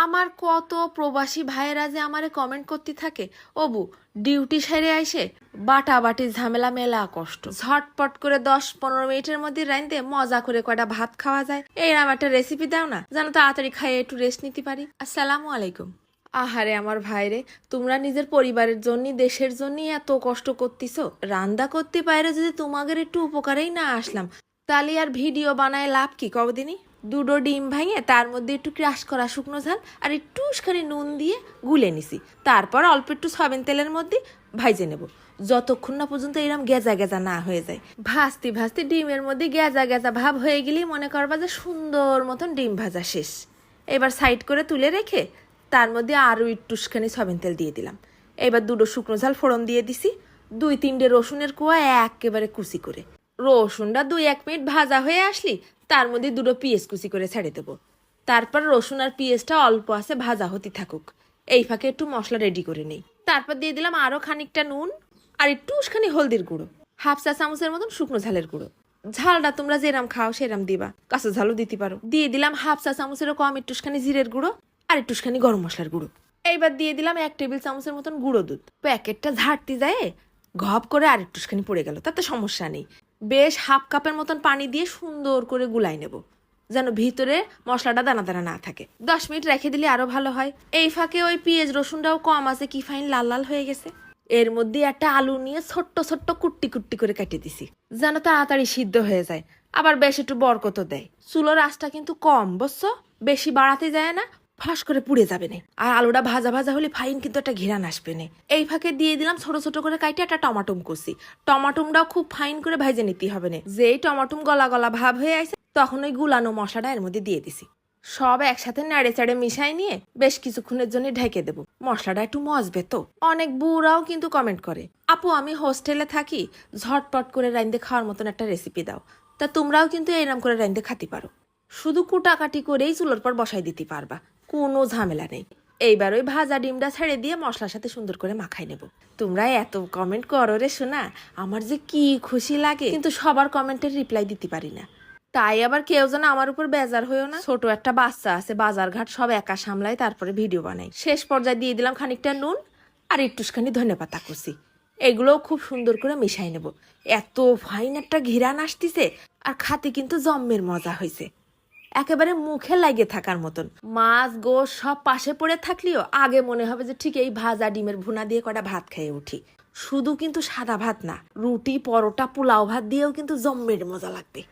আমার কত প্রবাসী ভাইয়েরা যে আমারে কমেন্ট করতে থাকে, অবু ডিউটি সেরে আইসে বাটাবাটি ঝামেলা মেলা কষ্ট, ঝটপট করে 10-15 মিনিটের মধ্যে রাইন্দে মজা করে কয়টা ভাত খাওয়া যায়, এইরকম একটা রেসিপি দাও না যেন তাড়াতাড়ি খাইয়ে একটু রেস্ট নিতে পারি। আসসালামু আলাইকুম। আহারে আমার ভাইরে, তোমরা নিজের পরিবারের জন্য দেশের জন্য এত কষ্ট করতেছো, রান্না করতে পারে যদি তোমাদের একটু উপকারেই না আসলাম তাহলে আর ভিডিও বানায় লাভ কি কবদিনই। দুটো ডিম ভাঙে তার মধ্যে একটু ক্রাশ করা শুকনো ঝাল আর একটু উস্কানি নুন দিয়ে গুলে নিছি, তারপর অল্প একটু সয়াবিন তেলের মধ্যে ভাইজে নেব যতক্ষণ না পর্যন্ত এরকম গেজা গেজা না হয়ে যায়। ভাজতে ভাজতে ডিমের মধ্যে গেজা গেজা ভাব হয়ে গেলেই মনে করবা যে সুন্দর মতন ডিম ভাজা শেষ। এবার সাইড করে তুলে রেখে তার মধ্যে আরও একটুখানি সয়াবিন তেল দিয়ে দিলাম। এবার দুটো শুকনো ঝাল ফোড়ন দিয়ে দিছি, 2-3টে রসুনের কোয়া একেবারে কুচি করে। রসুনটা 2-1 মিনিট ভাজা হয়ে আসলি তার মধ্যে দুটো পেঁয়াজ কুচি করে ছেড়ে দেবো। তারপর রসুন আর পেঁয়াজটা অল্প আছে ভাজা হতে থাকুক, এই ফাঁকে একটু মশলা রেডি করে নেই। তারপর দিয়ে দিলাম আরও খানিকটা নুন আর একটুখানি হলদির গুঁড়ো, 1/2 চা চামচের মতন শুকনো ঝালের গুঁড়ো। ঝালটা তোমরা যেরাম খাও সেরাম দিবা, কাঁচা ঝালও দিতে পারো। দিয়ে দিলাম 1/2 চা চামচেরও কম একটুখানি জিরের গুঁড়ো আর একটুখানি গরম মশলার গুঁড়ো। এইবার দিয়ে দিলাম 1 টেবিল চামচের মতন গুঁড়ো দুধ। প্যাকেটটা ঝাড়তে যায় ঘপ করে আর একটুখানি পড়ে গেল, তাতে সমস্যা নেই। বেশ 1/2 কাপের মতন পানি দিয়ে সুন্দর করে গুলাই নেব যেন ভিতরে মশলাটা দানা দানা না থাকে। 10 মিনিট রেখে দিলে আরো ভালো হয়। এই ফাঁকে ওই পেঁয়াজ রসুনটাও কম আছে, কি ফাইন লাল লাল হয়ে গেছে। এর মধ্যে একটা আলু নিয়ে ছোট্ট ছোট্ট কুট্টি কুট্টি করে কেটে দিছি যেন তাড়াতাড়ি সিদ্ধ হয়ে যায়, আবার বেশ একটু বরকত দেয়। চুলোর আঁচটা কিন্তু কম বুঝছো, বেশি বাড়াতে যায় না, ফাঁস করে পুড়ে যাবে না। আর আলুটা ভাজা ভাজা হলে ফাইন কিন্তু একটা ঘেরান আসবে না। এই ফাঁকে দিয়ে দিলাম ছোট ছোট করে কাইটে একটা টমাটম কষি। টমাটমটাও খুব ফাইন করে ভাজে নিতে হবে না। যেই টমাটম গলা গলা ভাব হয়ে আসে তখন ওই গুলানো মশলাটা এর মধ্যে দিয়ে দিছি। সব একসাথে নাড়ে চাড়ে মিশাই নিয়ে বেশ কিছুক্ষণের জন্য ঢেকে দেবো। মশলাটা একটু মজবে তো। অনেক বুড়াও কিন্তু কমেন্ট করে, আপু আমি হোস্টেলে থাকি, ঝটপট করে রাইন্দে খাওয়ার মতন একটা রেসিপি দাও। তা তোমরাও কিন্তু এইরকম করে রাইন্দে খাতে পারো, শুধু কুটাকাটি করেই চুলোর পর বসাই দিতে পারবা, কোনো ঝামেলা নেই। এইবার ওই ভাজা ডিমটা ছেড়ে দিয়ে মশলার সাথে সুন্দর করে মাখাই নেব। তোমরা এত কমেন্ট করো রে শোনা, আমার যে কি খুশি লাগে, কিন্তু সবার কমেন্টের রিপ্লাই দিতে পারি না। তাই আবার কেউ যেন আমার উপর বেজার হয়েও না। ছোট একটা বাচ্চা আছে, বাজার ঘাট সব একা সামলায়, তারপরে ভিডিও বানাই। শেষ পর্যায়ে দিয়ে দিলাম খানিকটা নুন আর একটুখানি ধনেপাতা কুচি। এগুলোও খুব সুন্দর করে মিশাই নেব। এত ফাইন একটা ঘিরান আসতিছে আর খাতে কিন্তু জম্মের মজা হয়েছে, একেবারে মুখে লাগে থাকার মতন। মাছ গোশ সব পাশে পড়ে থাকলেও আগে মনে হবে যে ঠিক এই ভাজা ডিমের ভুনা দিয়ে কটা ভাত খেয়ে উঠি। শুধু কিন্তু সাদা ভাত না, রুটি পরোটা পোলাও ভাত দিয়েও কিন্তু জম্মের মজা লাগবে।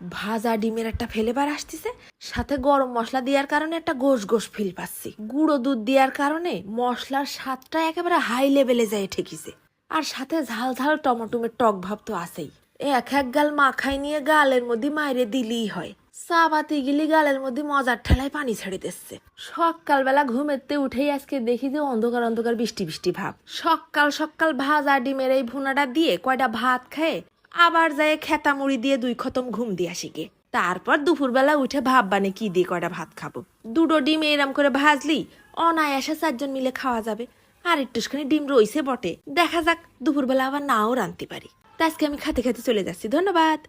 ভাজা ডিমের একটা ফ্লেভার আসতেছে, সাথে গরম মশলা দেওয়ার কারণে একটা গোশ গোশ ফিল পাচ্ছি। গুঁড়ো দুধ দেওয়ার কারণে মশলার স্বাদটা একেবারে হাই লেভেলে যায় ঠেকিছে। আর সাথে ঝাল ঝাল টমেটোমের টক ভাব তো আছেই। এক এক গাল মাখাই নিয়ে গালের মধ্যে মাইরে দিলেই হয়। চা পাতি গিলি গালের মধ্যে মজার ঠেলায় পানি ছেড়ে দিচ্ছে। সকালবেলা ঘুমেতে উঠেই আজকে দেখি যে অন্ধকার অন্ধকার বৃষ্টি বৃষ্টি ভাব। সকাল সকাল ভাজা ডিমের এই ভুনাটা দিয়ে কয়টা ভাত খায় আবার যায় খেতা মুড়ি দিয়ে 2 খতম ঘুম দিয়ে আসিকে। তারপর দুপুরবেলা উঠে ভাববানে কি দিয়ে কয়টা ভাত খাবো। দুটো ডিম এরম করে ভাজলি অনায়াসে 4 জন মিলে খাওয়া যাবে। আর একটুখানি ডিম রইছে বটে, দেখা যাক দুপুরবেলা আবার নাও রাঁধতে পারি। তা আজকে আমি খেতে খেতে চলে যাচ্ছি, ধন্যবাদ।